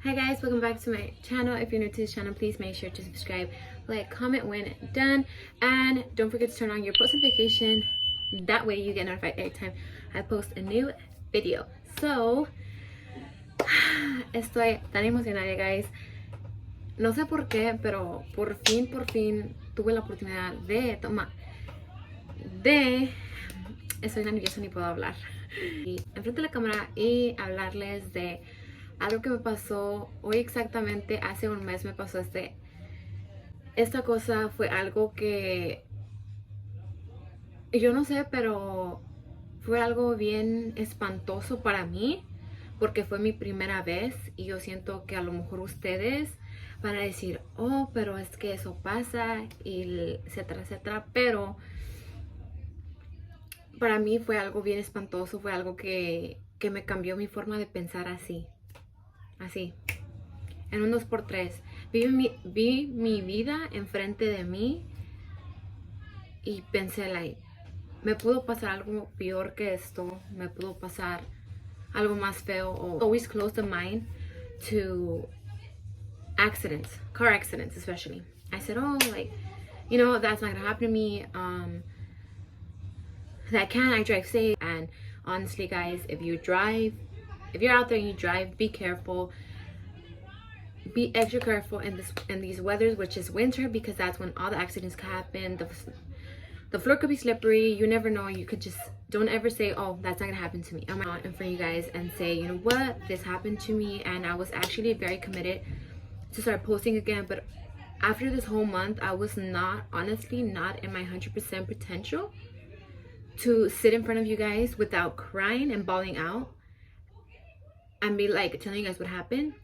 Hi guys, welcome back to my channel. If you're new to this channel, please make sure to subscribe, like, comment when done, and don't forget to turn on your post notification. That way you get notified every time I post a new video. So, estoy tan emocionada, guys. No sé por qué, pero por fin tuve la oportunidad de estoy nerviosa, ni puedo hablar. Y enfrente de la cámara y hablarles de algo que me pasó hoy exactamente. Hace un mes me pasó esta cosa. Fue algo que yo no sé, pero fue algo bien espantoso para mí porque fue mi primera vez y yo siento que a lo mejor ustedes van a decir, oh, pero es que eso pasa y etcétera, etcétera, pero para mí fue algo bien espantoso, fue algo que me cambió mi forma de pensar así, en un 2x3. Vi mi vida enfrente de mí y pensé, me pudo pasar algo peor que esto, me pudo pasar algo más feo. Always close the mind to accidents, car accidents especially. I said, oh, that's not gonna happen to me. I drive safe. And honestly, guys, if you're out there and you drive, be careful. Be extra careful in these weathers, which is winter, because that's when all the accidents can happen. The floor could be slippery. You never know. You could just, don't ever say, oh, that's not gonna happen to me. I'm out in front of you guys and say, you know what, this happened to me. And I was actually very committed to start posting again, but after this whole month, I was honestly not in my 100% potential to sit in front of you guys without crying and bawling out and be like telling you guys what happened.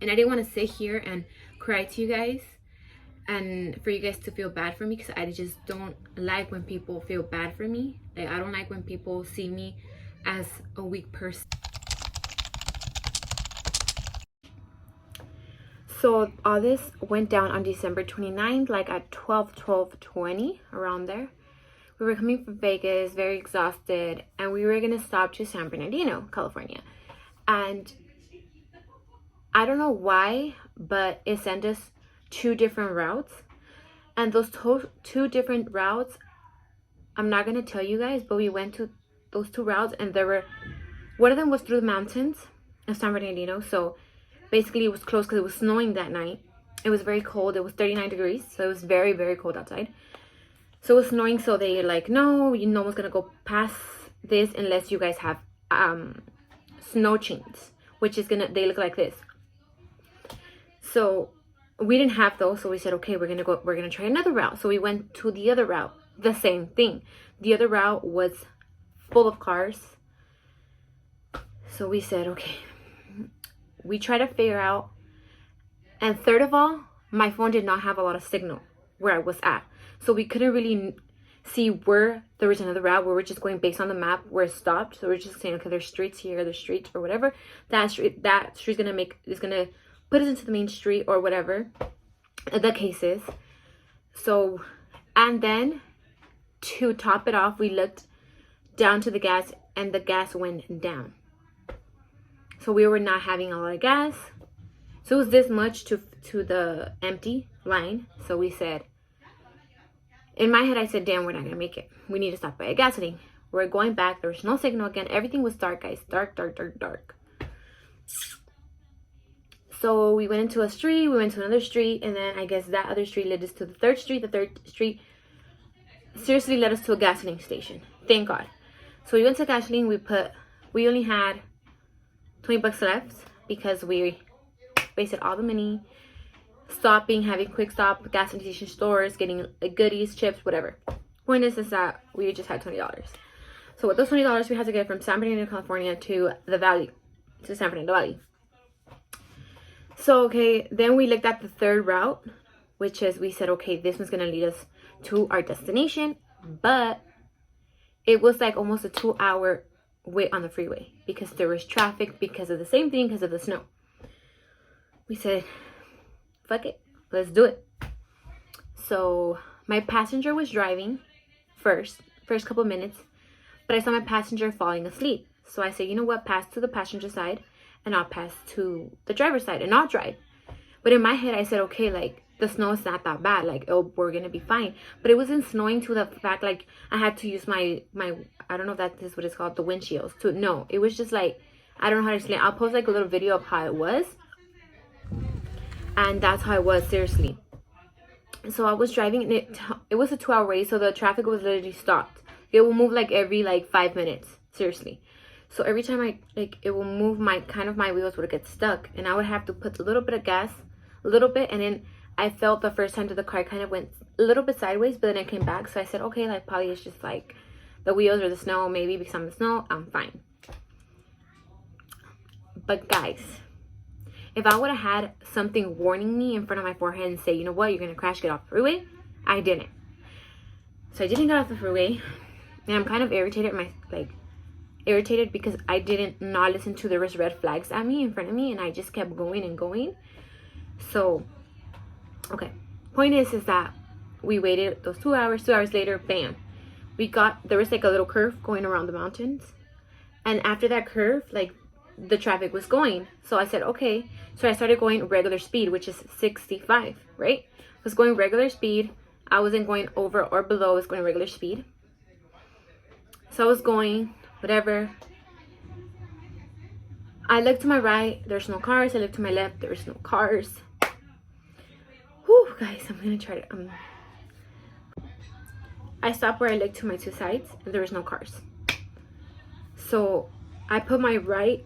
And I didn't want to sit here and cry to you guys and for you guys to feel bad for me, because I just don't like when people feel bad for me. I don't like when people see me as a weak person. So all this went down on December 29th, like at 12:20, around there. We were coming from Vegas, very exhausted, and we were gonna stop to San Bernardino, California. And I don't know why, but it sent us 2 different routes. And those 2 different routes, I'm not gonna tell you guys, but we went to those 2 routes, and one of them was through the mountains of San Bernardino. So basically it was closed because it was snowing that night. It was very cold. It was 39 degrees, so it was very, very cold outside. So it was snowing, so they no one's gonna go past this unless you guys have snow chains, which is they look like this. So we didn't have those, so we said, okay, we're gonna try another route. So we went to the other route, the same thing. The other route was full of cars. So we said, okay, we tried to figure out. And third of all, my phone did not have a lot of signal where I was at, so we couldn't really see where there was another route. We were just going based on the map where it stopped. So we're just saying, okay, there's streets here, there's streets or whatever. That street's gonna put us into the main street or whatever the case is. So, and then to top it off, we looked down to the gas, and the gas went down. So we were not having a lot of gas. So it was this much to the empty line. So we said, in my head, I said, damn, we're not gonna make it. We need to stop by a gas station. We're going back. There was no signal again. Everything was dark, guys. Dark, dark, dark, dark. So we went into a street, we went to another street, and then I guess that other street led us to the third street. The third street seriously led us to a gasoline station. Thank God. So we went to gasoline. We only had $20 left because we wasted all the money stopping, having quick stop, gas station stores, getting goodies, chips, whatever. Point is that we just had $20. So with those $20, we had to get from San Bernardino, California to the valley, to San Fernando Valley. So, okay, then we looked at the third route, which is, we said, okay, this one's going to lead us to our destination. But it was like almost a 2-hour wait on the freeway because there was traffic, because of the same thing, because of the snow. We said, fuck it, let's do it. So my passenger was driving first couple minutes, but I saw my passenger falling asleep. So I said, you know what, pass to the passenger side and I'll pass to the driver's side and I'll drive. But in my head, I said, okay, like, the snow is not that bad. Like, oh, we're going to be fine. But it wasn't snowing to the fact, like, I had to use my I don't know if that is what it's called, the windshields. No, it was just, like, I don't know how to explain. I'll post, like, a little video of how it was. And that's how it was, seriously. So I was driving, and it was a 2-hour race, so the traffic was literally stopped. It will move, like, every, like, 5 minutes. Seriously. So every time it will move, my wheels would get stuck. And I would have to put a little bit of gas, a little bit, and then I felt the first time that the car kind of went a little bit sideways, but then it came back. So I said, okay, like, probably it's just, like, the wheels or the snow. Maybe because I'm the snow, I'm fine. But, guys, if I would have had something warning me in front of my forehead and say, you know what, you're going to crash, get off the freeway, I didn't. So I didn't get off the freeway. And I'm kind of irritated, irritated because I didn't not listen to the red flags at me in front of me, and I just kept going and going. So, okay, point is that we waited those 2 hours. 2 hours later, bam, there was like a little curve going around the mountains, and after that curve, like, the traffic was going. So I said, okay. So I started going regular speed, which is 65, right? I was going regular speed. I wasn't going over or below. I was going regular speed. So I was going whatever. I looked to my right, there's no cars. I looked to my left, there's no cars. Whew, guys, I'm gonna try to I stopped where I looked to my two sides, and there was no cars. So I put my right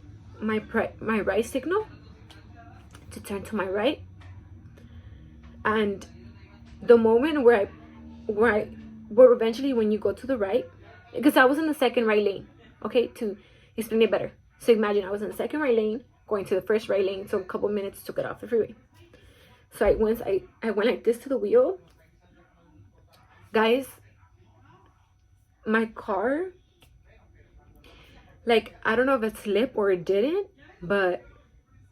signal to turn to my right, and the moment where eventually when you go to the right, because I was in the second right lane, okay, to explain it better. So imagine I was in the second right lane going to the first right lane, so a couple minutes to get off the freeway. So I went like this to the wheel, guys. My car, like, I don't know if it slipped or it didn't, but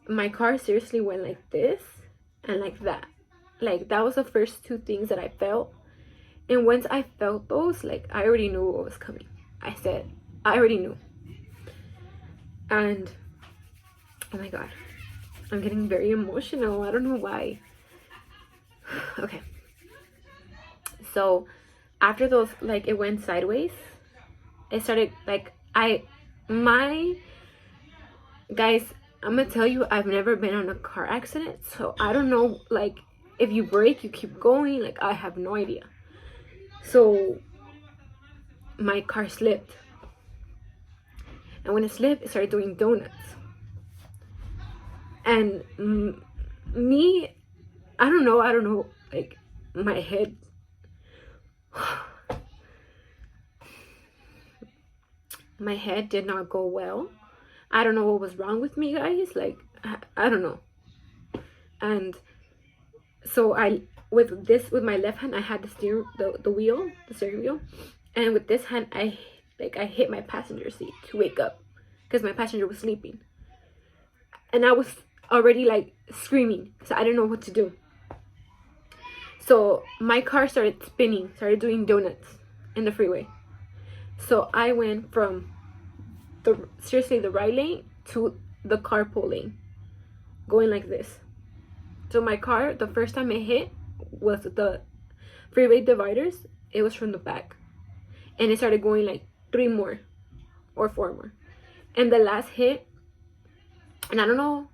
my car seriously went like this and like that. Like, that was the first two things that I felt. And once I felt those, like, I already knew what was coming. I already knew. And, oh my God, I'm getting very emotional. I don't know why. Okay. So, after those, like, it went sideways, it started, like, guys, I'm gonna tell you, I've never been in a car accident, so I don't know, like, if you brake, you keep going, like, I have no idea. So, my car slipped, and when it slipped, it started doing donuts, and me, I don't know, like, my head, my head did not go well. I don't know what was wrong with me, guys. Like, I don't know. And so with my left hand, I had the steering wheel, and with this hand, I hit my passenger seat to wake up, because my passenger was sleeping, and I was already, like, screaming, so I didn't know what to do. So my car started spinning, started doing donuts in the freeway. So I went from the right lane to the carpool lane, going like this. So my car, the first time it hit was the freeway dividers. It was from the back, and it started going like 3 more or 4 more. And the last hit, and I don't know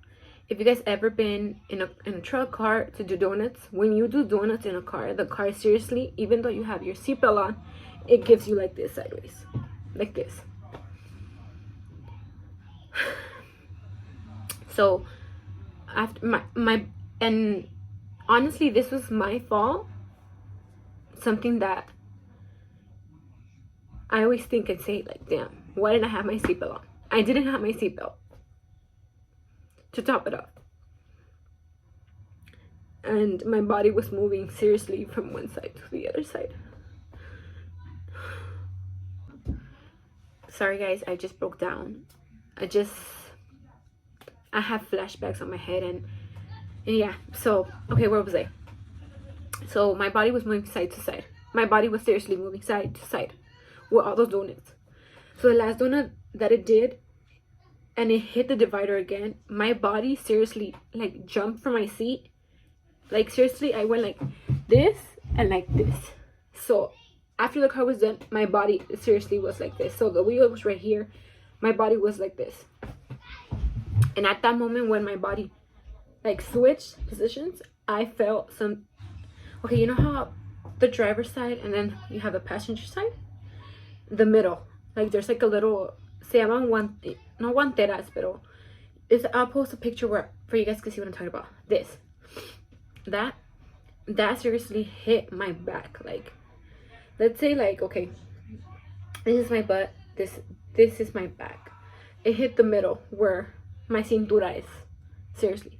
if you guys ever been in a truck car to do donuts. When you do donuts in a car, the car, seriously, even though you have your seatbelt on, it gives you like this sideways, like this. So after and honestly, this was my fault. Something that I always think and say, like, damn, why didn't I have my seatbelt on? I didn't have my seatbelt, to top it up. And my body was moving seriously from one side to the other side. Sorry guys, I just broke down. I have flashbacks on my head, and yeah. So, okay, where was I? So my body was moving side to side. My body was seriously moving side to side with all those donuts. So the last donut that it did, and it hit the divider again, my body seriously like jumped from my seat. Like seriously, I went like this and like this. So after the car was done, my body seriously was like this. So the wheel was right here, my body was like this. And at that moment when my body like switched positions, I felt some, okay, you know how the driver's side and then you have the passenger side, the middle, like there's like a little, se llaman no guanteras, pero I'll post a picture where for you guys to see what I'm talking about. This, that seriously hit my back. Like, let's say like, okay, this is my butt, this is my back. It hit the middle where my cintura is. Seriously,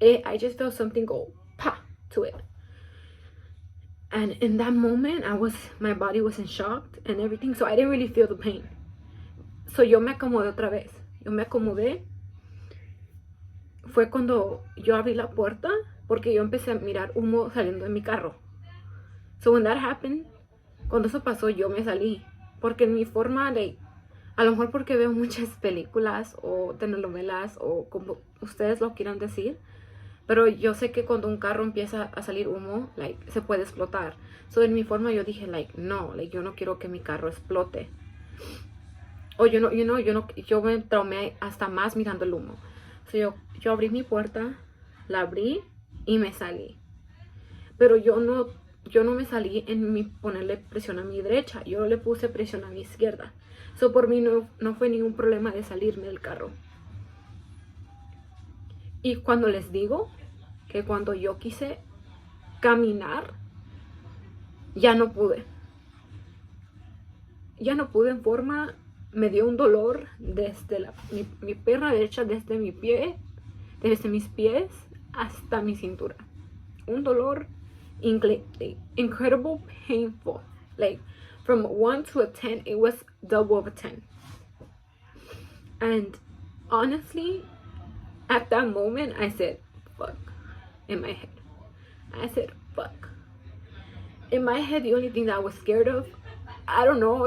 I just felt something go pa to it. And in that moment, my body was in shock and everything, so I didn't really feel the pain. So yo me acomodé otra vez. Yo me acomodé. Fue cuando yo abrí la puerta, porque yo empecé a mirar humo saliendo de mi carro. So when that happened, cuando eso pasó, yo me salí. Porque en mi forma, like, a lo mejor porque veo muchas películas o telenovelas o como ustedes lo quieran decir, pero yo sé que cuando un carro empieza a salir humo, like, se puede explotar. So en mi forma yo dije, like, no, like, yo no quiero que mi carro explote. O yo me traumé hasta más mirando el humo. So yo abrí mi puerta, la abrí y me salí. Pero yo no me salí en ponerle presión a mi derecha, yo le puse presión a mi izquierda. So por mí no fue ningún problema de salirme del carro. Y cuando les digo que cuando yo quise caminar, ya no pude. Ya no pude en forma, me dio un dolor desde mi pierna derecha, desde mi pie, desde mis pies hasta mi cintura. Un dolor incredible, painful. Like from 1 to a 10, it was double of a 10. And honestly, at that moment, I said, fuck, in my head. I said, fuck. In my head, the only thing that I was scared of, I don't know,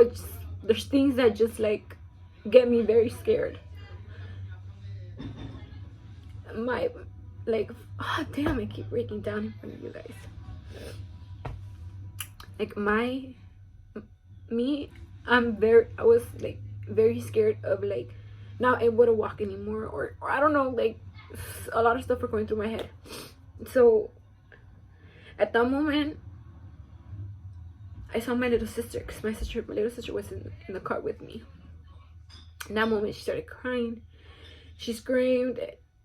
there's things that just like get me very scared. Oh damn, I keep breaking down in front of you guys. Like I was like very scared of like not able to walk anymore, or I don't know, like a lot of stuff were going through my head. So at that moment, I saw my little sister, because my little sister was in the car with me. In that moment, she started crying. She screamed,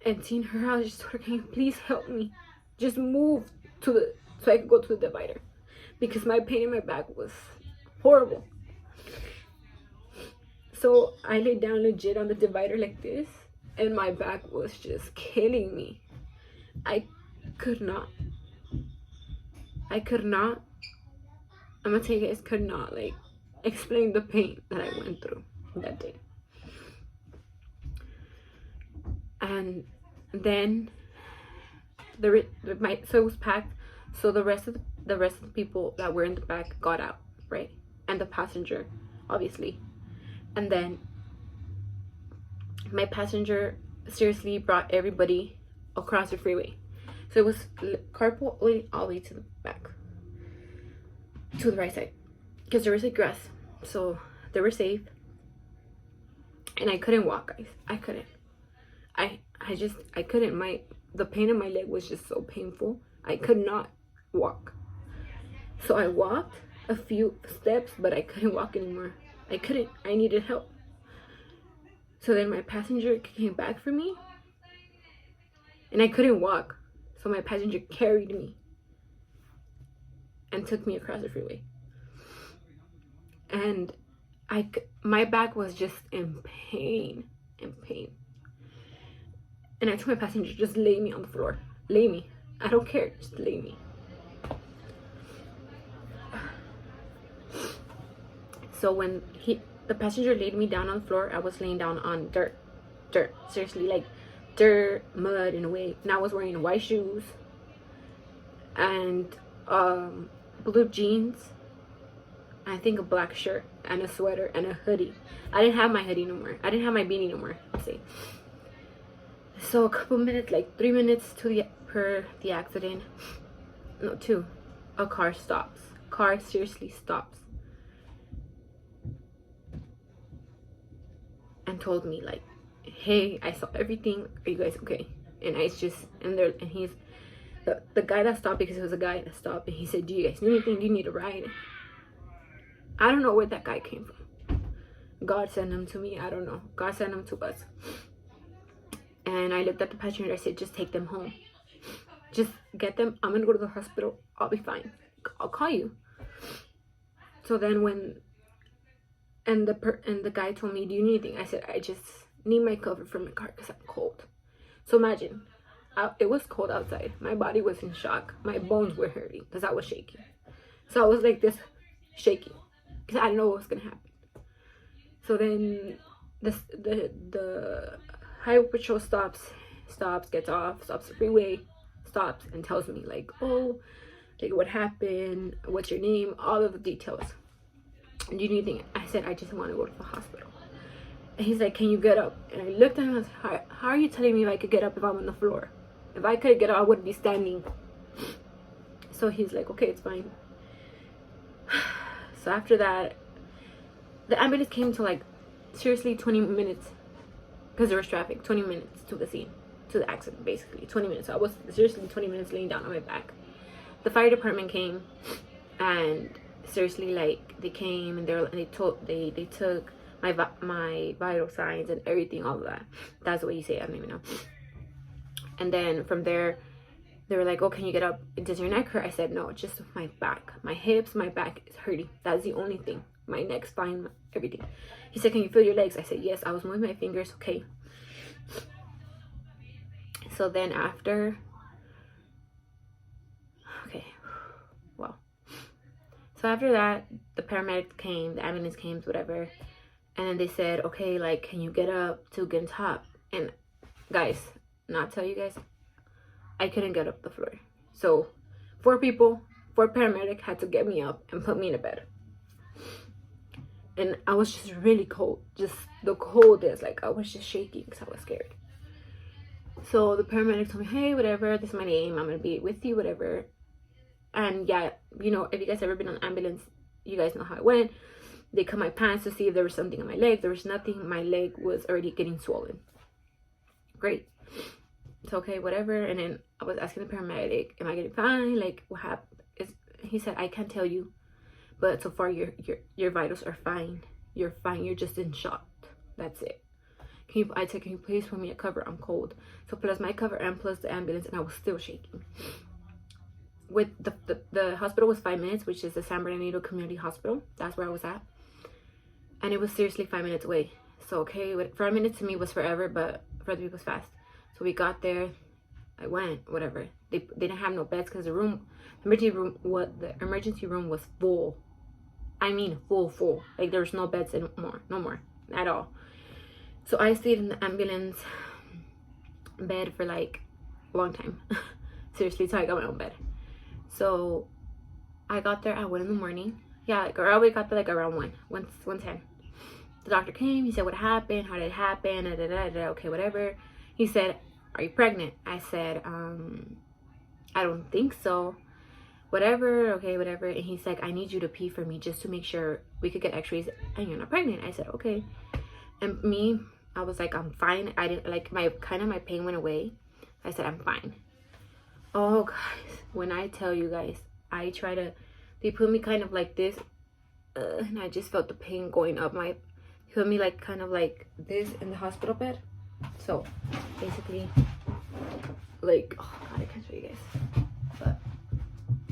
and seeing her, I was just told her, can you please help me? Just move so I could go to the divider, because my pain in my back was horrible. So I laid down legit on the divider like this, and my back was just killing me. I could not, I'm gonna tell you guys, could not like explain the pain that I went through that day. And then so it was packed. So the rest of the people that were in the back got out, right? And the passenger, obviously. And then my passenger seriously brought everybody across the freeway. So it was carpool all the way to the back, to the right side, because there was like grass, so they were safe. And I couldn't walk, guys. I couldn't. I couldn't. The pain in my leg was just so painful. I could not walk. So I walked a few steps, but I couldn't walk anymore. I couldn't. I needed help. So then my passenger came back for me, and I couldn't walk. So my passenger carried me and took me across the freeway. And my back was just in pain. And I told my passenger, just lay me on the floor. Lay me. I don't care. Just lay me. So when the passenger laid me down on the floor, I was laying down on dirt. Seriously, like dirt, mud in a way. And I was wearing white shoes and blue jeans I think a black shirt and a sweater and a hoodie. I didn't have my hoodie no more. I didn't have my beanie no more. Let's see. So a couple minutes, like 3 minutes to the accident. No, 2. A car stops. Car seriously stops. And told me like, hey, I saw everything. Are you guys okay? And I just, and he's, the guy that stopped, because it was a guy that stopped, and he said, do you guys need anything? Do you need a ride? I don't know where that guy came from. God sent him to me. I don't know. God sent him to us. And I looked at the passenger. I said, just take them home. Just get them. I'm going to go to the hospital. I'll be fine. I'll call you. So then and the guy told me, do you need anything? I said, I just need my cover for my car because I'm cold. So imagine, it was cold outside. My body was in shock. My bones were hurting because I was shaking. So I was like this, shaking, because I didn't know what was gonna happen. So then the highway patrol stops, gets off, stops the freeway, stops and tells me like, oh, like what happened, what's your name, all of the details. Do you need anything? I said, I just want to go to the hospital. And he's like, can you get up? And I looked at him and I was like, how are you telling me if I could get up if I'm on the floor? If I could get up, I would be standing. So he's like, okay, it's fine. So after that, the ambulance came to like, seriously, 20 minutes. Because there was traffic, 20 minutes to the scene, to the accident, basically. 20 minutes. So I was seriously 20 minutes laying down on my back. The fire department came, and seriously, like, they came and they took my vital signs and everything, all of that. That's the way you say it, I don't even know. And then from there, they were like, oh, can you get up? Does your neck hurt? I said, no, just my back. My hips, my back is hurting. That's the only thing. My neck, spine, everything. He said, can you feel your legs? I said, yes. I was moving my fingers. Okay. So then after, okay, well. So after that, the paramedics came, the ambulance came, whatever. And then they said, okay, like, can you get up to get on top? And guys, not tell you guys, I couldn't get up the floor. So 4 paramedics had to get me up and put me in a bed. And I was just really cold, just the coldest, like I was just shaking because I was scared. So the paramedic told me, hey, whatever, this is my name, I'm gonna be with you, whatever. And yeah, you know, if you guys ever been on an ambulance, you guys know how it went. They cut my pants to see if there was something on my leg. There was nothing. My leg was already getting swollen. Great. It's okay, whatever. And then I was asking the paramedic, am I getting fine? Like, what happened? He said, I can't tell you, but so far your vitals are fine. You're fine. You're just in shock. That's it. I said, can you please put me a cover? I'm cold. So plus my cover and plus the ambulance, and I was still shaking. With the hospital was 5 minutes, which is the San Bernardino Community Hospital. That's where I was at. And it was seriously 5 minutes away. So okay, 5 minutes to me was forever, but for other people was fast. So we got there. I went, whatever. They didn't have no beds because the emergency room was full. I mean full. Like there was no beds anymore, no more at all. So I stayed in the ambulance bed for like a long time. Seriously, till I got my own bed. So I got there at 1 in the morning. Yeah, like we got there like around 1:10. The doctor came. He said, what happened? How did it happen? Okay, whatever. He said, are you pregnant? I said, I don't think so. Whatever. Okay, whatever. And he's like, I need you to pee for me just to make sure we could get x-rays and you're not pregnant. I said, okay. And me, I was like, I'm fine. I didn't like my pain went away. I said, I'm fine. Oh guys, when I tell you guys, they put me kind of like this, and I just felt the pain going up they put me like kind of like this in the hospital bed. So basically, like, oh god, I can't show you guys, but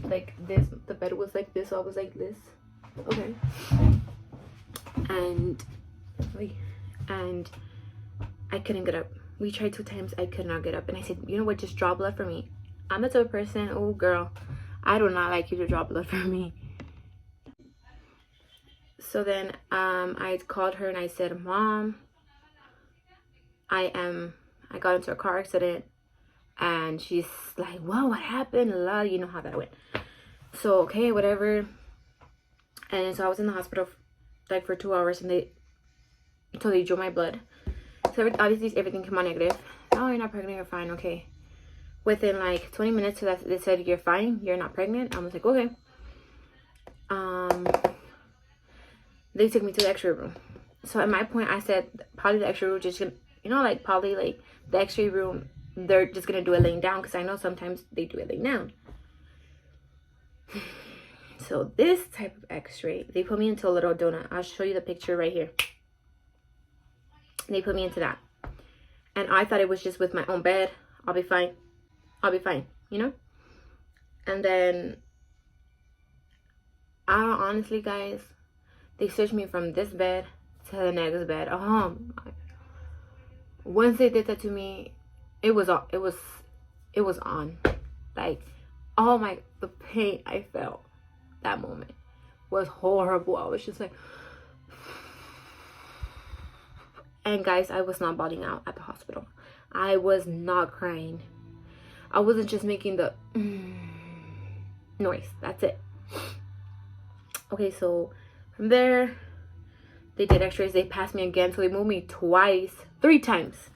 like this, the bed was like this, so I was like this, okay, and I couldn't get up. We tried 2 times, I could not get up, and I said, you know what, just draw blood for me. I'm the type of person, oh girl, I do not like you to draw blood for me. So then I called her and I said, Mom, I got into a car accident. And she's like, wow, what happened? La, you know how that went. So okay, whatever. And so I was in the hospital like for 2 hours, and they drew my blood. So obviously everything came out negative. Oh, you're not pregnant, you're fine, okay. Within like 20 minutes, so that they said, you're fine, you're not pregnant. I was like, okay. They took me to the x-ray room. So at my point, I said, probably the x-ray room just gonna, like probably like the x-ray room, they're just gonna do it laying down, because I know sometimes they do it laying down. So this type of x-ray, they put me into a little donut. I'll show you the picture right here. They put me into that. And I thought it was just with my own bed. I'll be fine. I'll be fine, And then, honestly, guys, they switched me from this bed to the next bed. Once they did that to me, it was on. Like, the pain I felt that moment was horrible. I was just like, and guys, I was not bawling out at the hospital. I was not crying. I wasn't just making the noise. That's it. Okay, so from there, they did x-rays. They passed me again. So they moved me 3 times.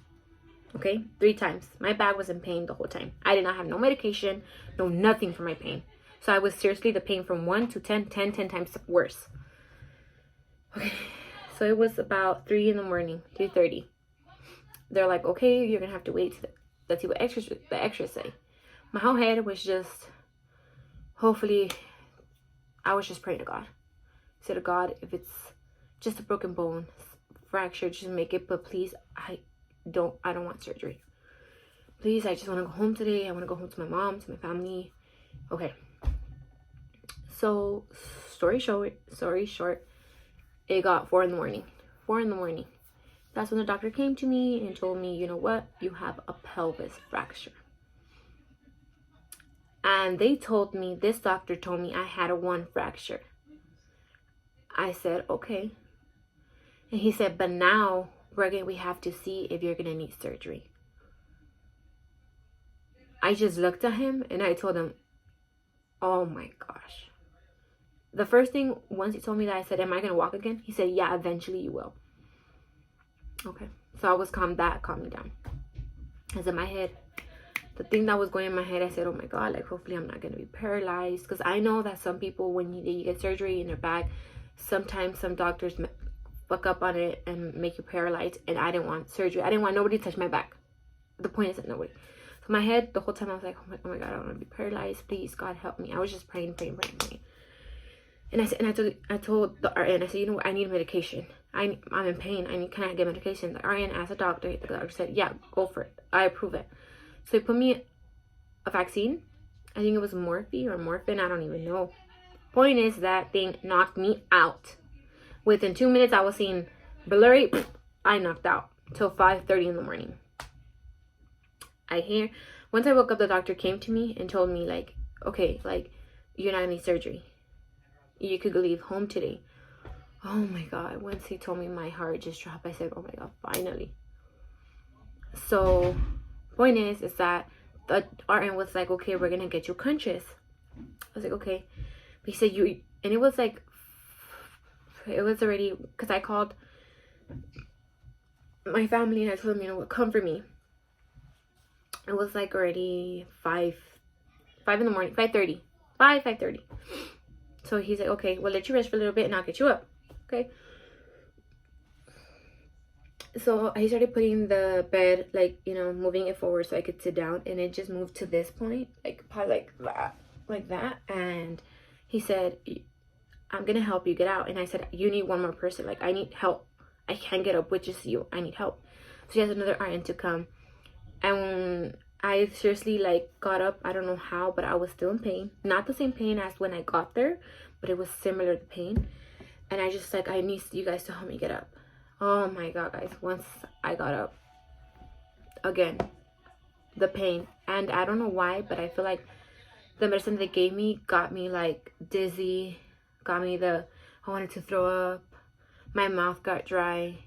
Okay, 3 times. My back was in pain the whole time. I did not have no medication, no nothing for my pain. So I was seriously the pain from 1 to 10 times worse. Okay, so it was about 3 in the morning, 3:30. They're like, okay, you're going to have to wait. Let's see what the extras say. My whole head was just, hopefully, I was just praying to God. I said to God, if it's just a broken bone, fracture, just make it. But please, I don't want surgery. Please, I just want to go home today. I want to go home to my mom, to my family. Okay. So, story short, it got 4 in the morning. 4 in the morning. That's when the doctor came to me and told me, you know what? You have a pelvis fracture. And this doctor told me I had a 1 fracture. I said, okay. And he said, but now we have to see if you're going to need surgery. I just looked at him and I told him, oh my gosh. The first thing, once he told me that, I said, am I going to walk again? He said, yeah, eventually you will. Okay. So I was calm me down. As in my head, the thing that was going in my head, I said, oh my God, like hopefully I'm not going to be paralyzed. Because I know that some people, when you get surgery in their back, sometimes some doctors fuck up on it and make you paralyzed. And I didn't want surgery. I didn't want nobody to touch my back. The point is that nobody. So my head, the whole time I was like, oh my God, I don't want to be paralyzed. Please, God, help me. I was just praying. And I told the RN, I said, you know what, I need medication. I'm in pain. Can I get medication? The RN asked the doctor. The doctor said, yeah, go for it. I approve it. So they put me a vaccine. I think it was morphine. I don't even know. Point is, that thing knocked me out. Within 2 minutes, I was seeing blurry. I knocked out till 5:30 in the morning. Once I woke up, the doctor came to me and told me, like, okay, like, you're not gonna need surgery. You could leave home today. Oh my God. Once he told me, my heart just dropped. I said, oh my God, finally. So, point is that the RN was like, okay, we're gonna get you conscious. I was like, okay. But he said, and it was like, it was already, because I called my family and I told them, you know what, come for me. It was like already 5 in the morning, 5:30. 5:30. So he's like, okay, we'll let you rest for a little bit and I'll get you up. Okay. So I started putting the bed, like, moving it forward so I could sit down, and it just moved to this point, like probably like that. And he said, I'm gonna help you get out. And I said, you need one more person. Like, I need help. I can't get up with just you. I need help. So he has another RN to come. And I seriously, like, got up. I don't know how, but I was still in pain. Not the same pain as when I got there, but it was similar to pain. And I just, like, I need you guys to help me get up. Oh my God, guys. Once I got up, again, the pain. And I don't know why, but I feel like the medicine they gave me got me, like, dizzy. Got me I wanted to throw up. My mouth got dry.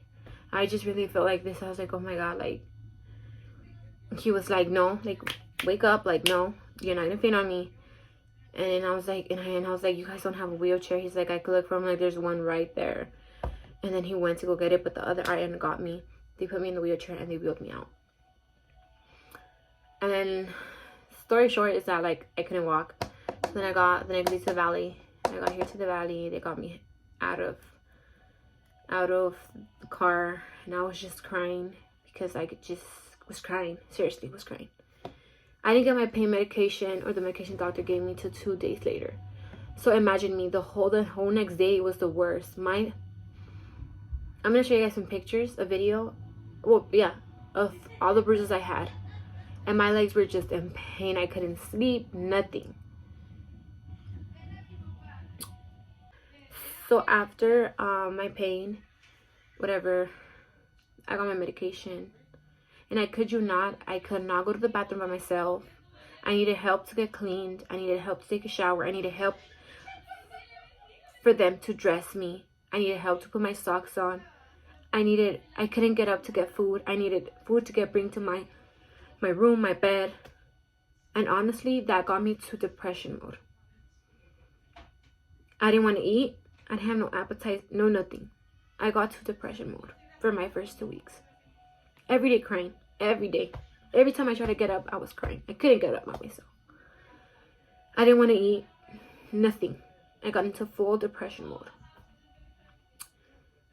I just really felt like this. I was like, oh my God, like, he was like, no, like, wake up. Like, no, you're not gonna faint on me. And then I was like, you guys don't have a wheelchair? He's like, I could look for him. Like, there's one right there. And then he went to go get it, but the other RN got me. They put me in the wheelchair and they wheeled me out. And then, story short is that, like, I couldn't walk. So then I got to the valley. I got here to the valley. They got me out of the car, and I was just crying because I just was crying. Seriously, was crying. I didn't get my pain medication, or the medication doctor gave me, till 2 days later. So imagine me, the whole next day was the worst. I'm gonna show you guys some pictures, a video, well, yeah, of all the bruises I had, and my legs were just in pain. I couldn't sleep, nothing. So after my pain, whatever, I got my medication. And I kid you not, I could not go to the bathroom by myself. I needed help to get cleaned. I needed help to take a shower. I needed help for them to dress me. I needed help to put my socks on. I couldn't get up to get food. I needed food to bring to my room, my bed. And honestly, that got me to depression mode. I didn't want to eat. I didn't have no appetite, no nothing. I got to depression mode for my first 2 weeks. Every day crying, every day. Every time I tried to get up, I was crying. I couldn't get up by myself. I didn't want to eat, nothing. I got into full depression mode.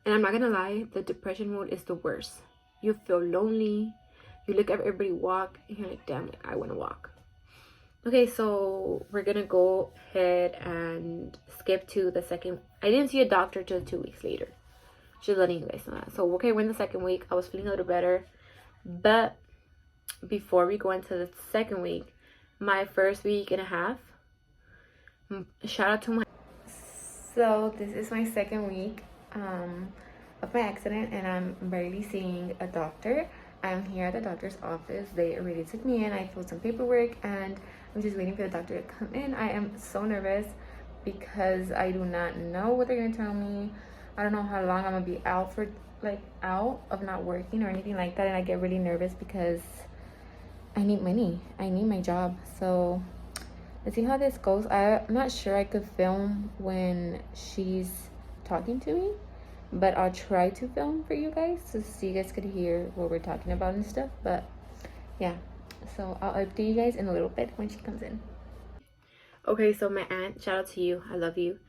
And I'm not gonna lie, the depression mode is the worst. You feel lonely. You look at everybody walk, and you're like, damn, like, I want to walk. Okay, so we're gonna go ahead and skip to the second. I didn't see a doctor till 2 weeks later. Just letting you guys know that. So okay, we're in the second week. I was feeling a little better. But before we go into the second week, my first week and a half, shout out to my... So this is my second week of my accident, and I'm barely seeing a doctor. I'm here at the doctor's office. They already took me in. I filled some paperwork, and I'm just waiting for the doctor to come in. I am so nervous because I do not know what they're gonna tell me. I don't know how long I'm gonna be out for, like, out of not working or anything like that. And I get really nervous because I need money. I need my job. So let's see how this goes. I'm not sure I could film when she's talking to me, but I'll try to film for you guys so you guys could hear what we're talking about and stuff. But yeah, so I'll update you guys in a little bit when she comes in. Okay, so my aunt, shout out to you, I love you.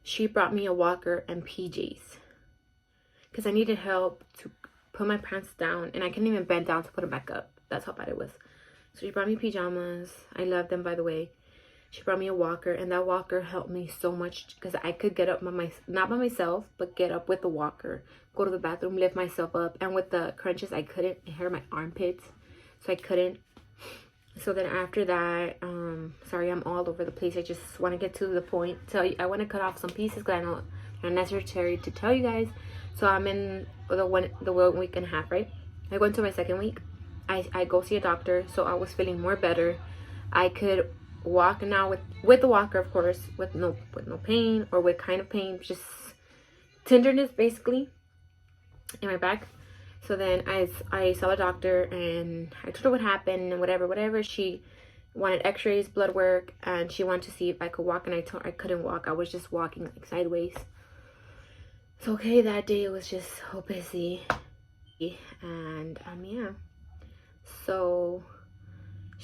She brought me a walker and PJs because I needed help to put my pants down, and I couldn't even bend down to put them back up. That's how bad it was. So she brought me pajamas. I love them, by the way. She brought me a walker, and that walker helped me so much because I could get up not by myself, but get up with the walker, go to the bathroom, lift myself up. And with the crunches, I couldn't. It hurt my armpits, so I couldn't. So then after that, sorry, I'm all over the place. I just want to get to the point. So I want to cut off some pieces because I know they're necessary to tell you guys. So I'm in the 1 week and a half, right? I go into my second week. I go see a doctor, so I was feeling more better. I could walk now with the walker, of course, with no pain, or with kind of pain, just tenderness basically in my back. So then I saw a doctor, and I told her what happened and whatever. She wanted x-rays, blood work, and she wanted to see if I could walk, and I told her I couldn't walk. I was just walking like sideways. So okay, that day it was just so busy. And yeah. So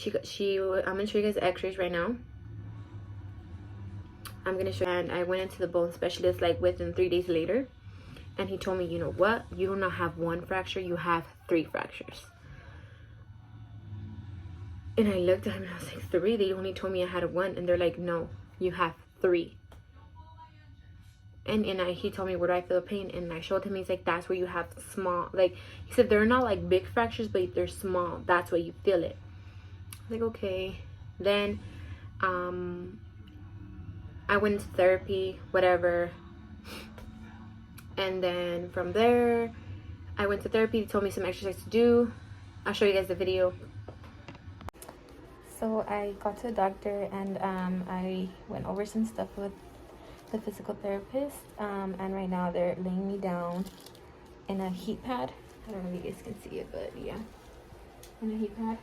I'm gonna show you guys the x-rays right now. I'm gonna show you, and I went into the bone specialist like within 3 days later. And he told me, you know what? You do not have 1 fracture, you have 3 fractures. And I looked at him and I was like, 3? They only told me I had 1. And they're like, no, you have 3. And he told me, where do I feel the pain? And I showed him. He's like, that's where you have small. Like, he said, they're not like big fractures, but they're small. That's where you feel it. I was like, okay. Then I went to therapy, whatever. And then from there, I went to therapy. They told me some exercise to do. I'll show you guys the video. So I got to the doctor, and I went over some stuff with the physical therapist. And right now they're laying me down in a heat pad. I don't know if you guys can see it, but yeah, in a heat pad.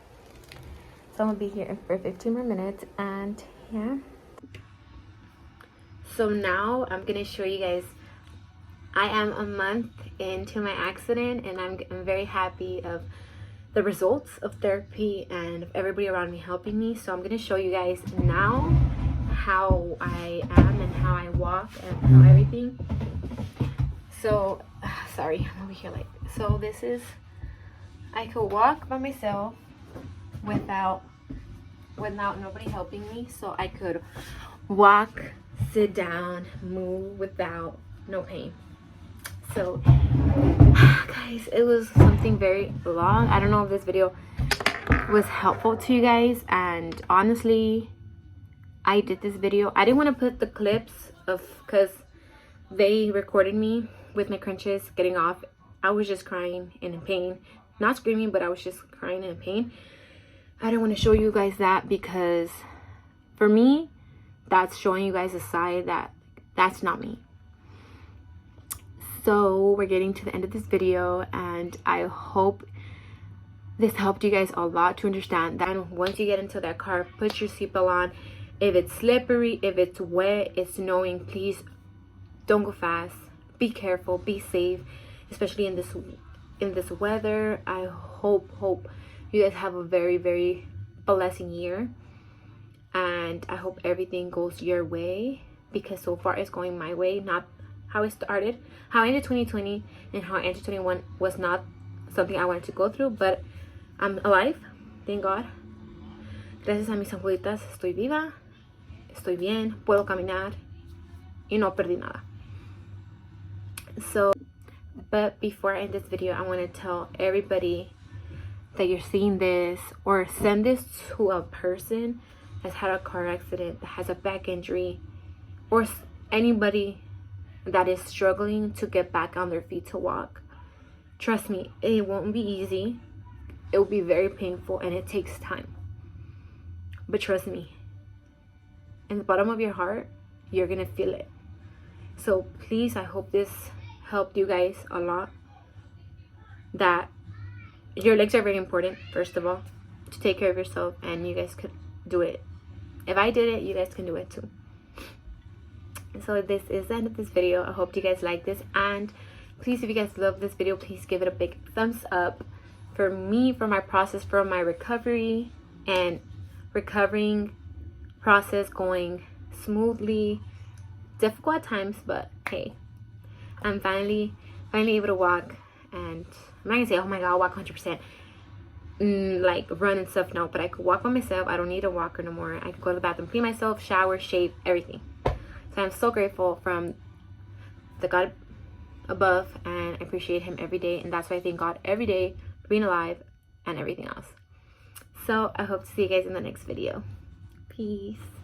So I'm gonna be here for 15 more minutes, and yeah. So now I'm gonna show you guys. I am a month into my accident, and I'm very happy of the results of therapy and of everybody around me helping me. So I'm gonna show you guys now how I am and how I walk and how everything. So sorry, I'm over here like, so this is, I could walk by myself without nobody helping me. So I could walk, sit down, move without no pain. So guys, it was something very long. I don't know if this video was helpful to you guys, and honestly, I did this video. I didn't want to put the clips of, because they recorded me with my crunches getting off. I was just crying and in pain, not screaming, but I was just crying and in pain. I didn't want to show you guys that, because for me, that's showing you guys a side that's not me. So we're getting to the end of this video, and I hope this helped you guys a lot to understand that once you get into that car, put your seatbelt on. If it's slippery, if it's wet, it's snowing, please don't go fast. Be careful, be safe, especially in this weather. I hope you guys have a very, very blessing year, and I hope everything goes your way, because so far it's going my way, not how it started. How I ended 2020 and how I entered 21 was not something I wanted to go through, but I'm alive, thank God. Gracias a mis anjuelitas estoy viva, estoy bien, puedo caminar y no perdí nada. So, but before I end this video, I want to tell everybody that you're seeing this, or send this to a person that's had a car accident, that has a back injury, or anybody that is struggling to get back on their feet to walk. Trust me, it won't be easy. It will be very painful, and it takes time. But trust me, in the bottom of your heart, you're gonna feel it. So please, I hope this helped you guys a lot. That your legs are very important, first of all, to take care of yourself, and you guys could do it. If I did it, you guys can do it too. So this is the end of this video. I hope you guys like this, and please, if you guys love this video, please give it a big thumbs up for me, for my process, for my recovery and recovering process going smoothly. Difficult at times, but hey, I'm finally able to walk, and I'm not gonna say, oh my god, walk 100%, like run and stuff, no, but I could walk by myself. I don't need a walker no more. I could go to the bathroom, clean myself, shower, shave, everything. So I'm so grateful from the God above, and I appreciate him every day, and that's why I thank God every day for being alive and everything else. So I hope to see you guys in the next video. Peace.